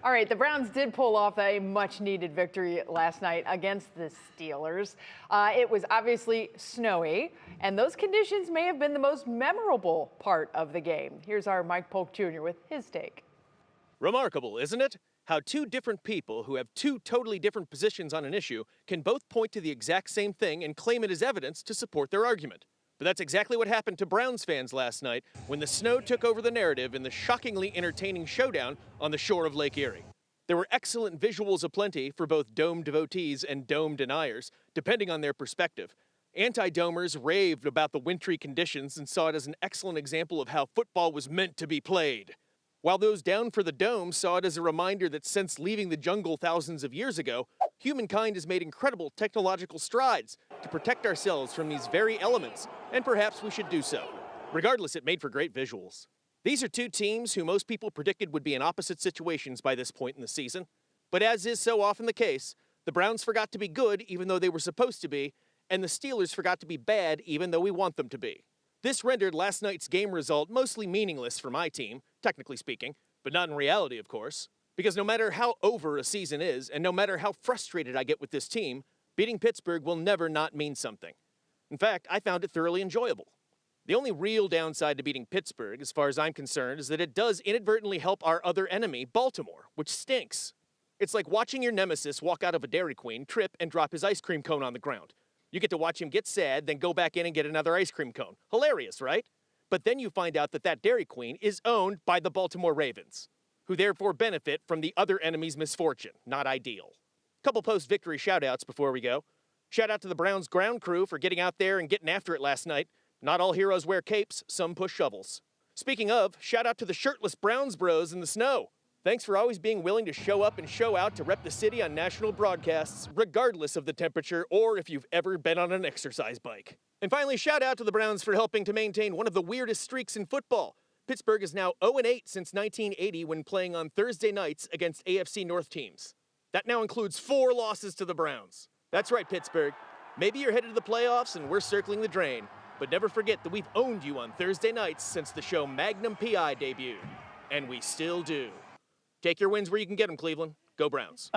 All right, the Browns did pull off a much-needed victory last night against the Steelers. It was obviously snowy, and those conditions may have been the most memorable part of the game. Here's our Mike Polk-Jr. with his take. Remarkable, isn't it? How two different people who have two totally different positions on an issue can both point to the exact same thing and claim it as evidence to support their argument. But that's exactly what happened to Browns fans last night when the snow took over the narrative in the shockingly entertaining showdown on the shore of Lake Erie. There were excellent visuals aplenty for both dome devotees and dome deniers, depending on their perspective. Anti-domers raved about the wintry conditions and saw it as an excellent example of how football was meant to be played. While those down for the dome saw it as a reminder that since leaving the jungle thousands of years ago, humankind has made incredible technological strides to protect ourselves from these very elements, and perhaps we should do so. Regardless, it made for great visuals. These are two teams who most people predicted would be in opposite situations by this point in the season. But as is so often the case, the Browns forgot to be good even though they were supposed to be, and the Steelers forgot to be bad even though we want them to be. This rendered last night's game result mostly meaningless for my team, technically speaking, but not in reality, of course. Because no matter how over a season is, and no matter how frustrated I get with this team, beating Pittsburgh will never not mean something. In fact, I found it thoroughly enjoyable. The only real downside to beating Pittsburgh, as far as I'm concerned, is that it does inadvertently help our other enemy, Baltimore, which stinks. It's like watching your nemesis walk out of a Dairy Queen, trip, and drop his ice cream cone on the ground. You get to watch him get sad, then go back in and get another ice cream cone. Hilarious, right? But then you find out that that Dairy Queen is owned by the Baltimore Ravens, who therefore benefit from the other enemy's misfortune. Not ideal. Couple post-victory shout-outs before we go. Shout out to the Browns ground crew for getting out there and getting after it last night. Not all heroes wear capes, some push shovels. Speaking of, shout out to the shirtless Browns bros in the snow. Thanks for always being willing to show up and show out to rep the city on national broadcasts, regardless of the temperature or if you've ever been on an exercise bike. And finally, shout out to the Browns for helping to maintain one of the weirdest streaks in football. Pittsburgh is now 0-8 since 1980 when playing on Thursday nights against AFC North teams. That now includes 4 losses to the Browns. That's right, Pittsburgh. Maybe you're headed to the playoffs and we're circling the drain, but never forget that we've owned you on Thursday nights since the show Magnum P.I. debuted. And we still do. Take your wins where you can get them, Cleveland. Go Browns.